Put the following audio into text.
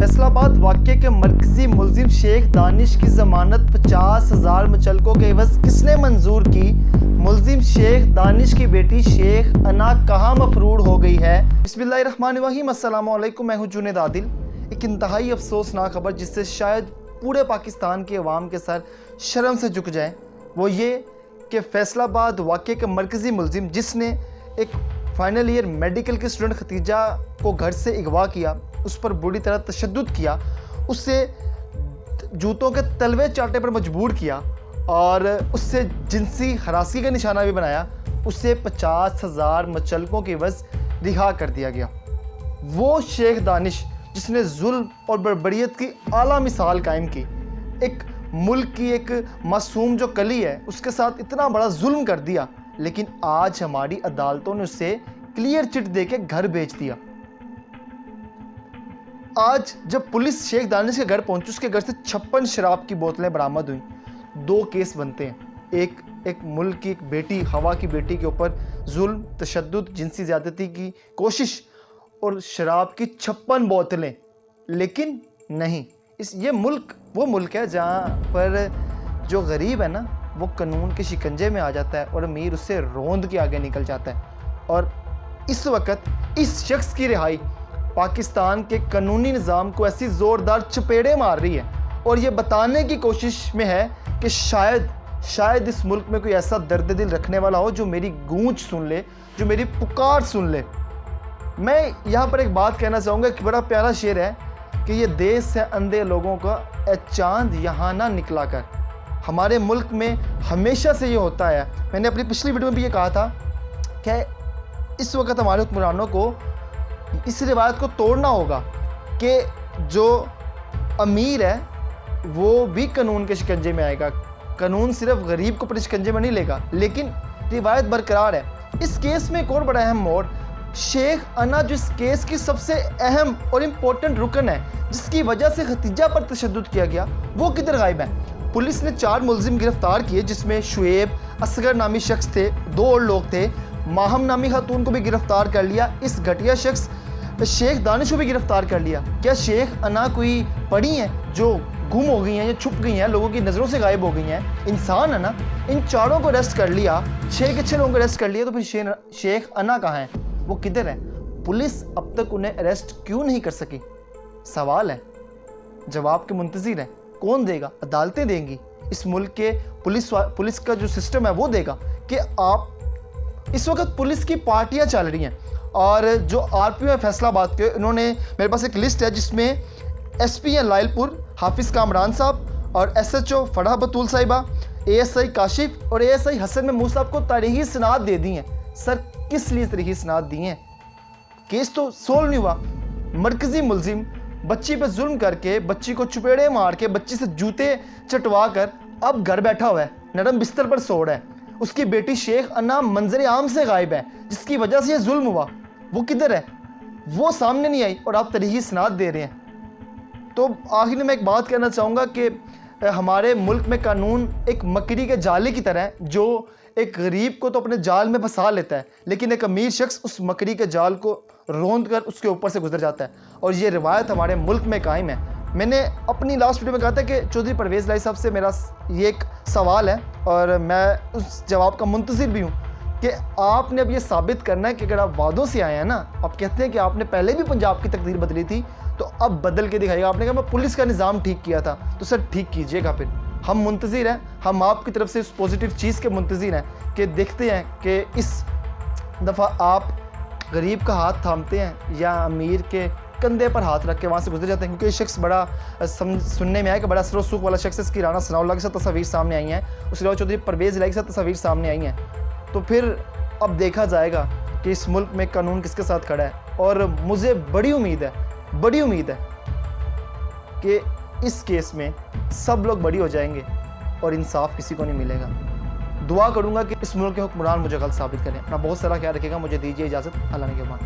फैसलाबाद वाक़े के मरकज़ी मुलजिम शेख दानिश की ज़मानत 50,000 मुचलकों के एवज़ किसने मंजूर की? मुलजिम शेख दानिश की बेटी शेख अना कहाँ मफरूर हो गई है? बिस्मिल्लाहिर्रहमानिर्रहीम, अस्सलामु अलैकुम। मैं हूँ जुनेद आदिल। एक इंतहाई अफसोसनाक खबर जिससे शायद पूरे पाकिस्तान के अवाम के सर शर्म से झुक जाएँ, वो ये कि फैसलाबाद वाक़े के मरकज़ी मुलजिम जिसने एक फाइनल ईयर मेडिकल की स्टूडेंट खतीजा को घर से अगवा किया, उस पर बुरी तरह तशद्दुद किया, उससे जूतों के तलवे चाटने पर मजबूर किया और उससे जिनसी हरासी का निशाना भी बनाया, उसे 50,000 मुचलकों के एवज़ रिहा कर दिया गया। वो शेख दानिश जिसने जुल्म और बर्बरियत की आला मिसाल कायम की, एक मुल्क की एक मासूम जो कली है उसके साथ इतना बड़ा जुल्म कर दिया, लेकिन आज हमारी अदालतों ने उसे क्लियर चिट दे के घर भेज दिया। आज जब पुलिस शेख दानिश के घर पहुंची, उसके घर से 56 शराब की बोतलें बरामद हुई। 2 केस बनते हैं, एक मुल्क की एक बेटी, हवा की बेटी के ऊपर जुल्म, तशद्दुद, जिनसी ज़्यादती की कोशिश और शराब की 56 बोतलें। लेकिन नहीं, ये मुल्क वो मुल्क है जहाँ पर जो गरीब है ना, वो कानून के शिकंजे में आ जाता है और अमीर उससे रोंद के आगे निकल जाता है। और इस वक्त इस शख्स की रिहाई पाकिस्तान के कानूनी निज़ाम को ऐसी ज़ोरदार चपेड़े मार रही है और ये बताने की कोशिश में है कि शायद इस मुल्क में कोई ऐसा दर्द दिल रखने वाला हो जो मेरी गूंज सुन ले, जो मेरी पुकार सुन ले। मैं यहाँ पर एक बात कहना चाहूँगा कि बड़ा प्यारा शेर है कि ये देश है अंधे लोगों का, ए चाँद यहाँ ना निकला कर। हमारे मुल्क में हमेशा से ये होता है। मैंने अपनी पिछली वीडियो में भी ये कहा था कि इस वक्त हमारे हुक्मरानों को इस रिवायत को तोड़ना होगा कि जो अमीर है वो भी कानून के शिकंजे में आएगा। कानून सिर्फ गरीब को अपने शिकंजे में नहीं लेगा, लेकिन रिवायत बरकरार है। इस केस में एक और बड़ा अहम मोड़, शेख अना जो इस केस की सबसे अहम और इम्पोर्टेंट रुकन है, जिसकी वजह से खतीजा पर तशद्दुद किया गया, वो किधर गायब है? पुलिस ने 4 मुलजिम गिरफ्तार किए, जिसमें शुएब, असगर नामी शख्स थे, 2 और लोग थे। माहम नामी खातून को भी गिरफ्तार कर लिया। इस घटिया शख्स शेख दानिश को भी गिरफ्तार कर लिया। क्या शेख अना कोई पड़ी हैं जो गुम हो गई हैं या छुप गई हैं, लोगों की नज़रों से गायब हो गई हैं? इंसान है ना। इन 4 को अरेस्ट कर लिया, 6 के 6 लोगों को अरेस्ट कर लिया, तो फिर शेख अना कहाँ है? वो किधर है? पुलिस अब तक उन्हें अरेस्ट क्यों नहीं कर सकी? सवाल है, जवाब के मुंतज़िर है। कौन देगा? अदालतें देंगी। इस मुल्क के पुलिस का जो सिस्टम है वो देगा कि आप इस वक्त पुलिस की पार्टियां चल रही हैं और जो आरपीओ है फैसलाबाद के, इन्होंने मेरे पास एक लिस्ट है जिसमें एसपी हैं लाइलपुर हाफिज़ कामरान साहब और एसएचओ फराह बतूल साहिबा, एएसआई काशिफ और एएसआई हसन महमूद साहब को तारीखी सनाद दे दी हैं। सर, किस लिए तारीखी सनाद दी हैं? केस तो सोल्व नहीं हुआ। मरकज़ी मुलजिम बच्ची पर जुल्म करके, बच्ची को चुपेड़े मार के, बच्ची से जूते चटवा कर अब घर बैठा हुआ है, नरम बिस्तर पर सो रहा है। उसकी बेटी शेख अना मंजर आम से गायब है, जिसकी वजह से ये जुल्म हुआ। वो किधर है? वो सामने नहीं आई और आप तारीखी सनाद दे रहे हैं। तो आखिर में मैं एक बात कहना चाहूँगा कि हमारे मुल्क में कानून एक मकड़ी के जाले की तरह है, जो एक गरीब को तो अपने जाल में फंसा लेता है, लेकिन एक अमीर शख्स उस मकड़ी के जाल को रोंद कर उसके ऊपर से गुजर जाता है। और ये रिवायत हमारे मुल्क में कायम है। मैंने अपनी लास्ट वीडियो में कहा था कि चौधरी परवेज़ लाई साहब से मेरा ये एक सवाल है और मैं उस जवाब का मुंतज़िर भी हूँ कि आपने अब ये साबित करना है कि अगर आप वादों से आए हैं ना, आप कहते हैं कि आपने पहले भी पंजाब की तकदीर बदली थी, तो अब बदल के दिखाइएगा। आपने कहा मैं पुलिस का निज़ाम ठीक किया था, तो सर ठीक कीजिएगा। फिर हम मुंतज़िर हैं, हम आपकी तरफ से इस पॉजिटिव चीज़ के मुंतज़िर हैं कि देखते हैं कि इस दफ़ा आप गरीब का हाथ थामते हैं या अमीर के कंधे पर हाथ रख के वहाँ से गुजर जाते हैं। क्योंकि ये शख्स बड़ा सुनने में आया कि बड़ा असर सूख वाला शख्स है। इसकी राना सनाउल्लाह के साथ तस्वीर सामने आई हैं, उसके अलावा चौधरी परवेज़ लाई के साथ तस्वीर सामने आई हैं। तो फिर अब देखा जाएगा कि इस मुल्क में कानून किसके साथ खड़ा है। और मुझे बड़ी उम्मीद है कि इस केस में सब लोग बरी हो जाएंगे और इंसाफ किसी को नहीं मिलेगा। दुआ करूँगा कि इस मुल्क के हुक्मरान मुझे गलत साबित करें। अपना बहुत सारा ख्याल रखिएगा। मुझे दीजिए इजाज़त। अल्लाह ने के बाद।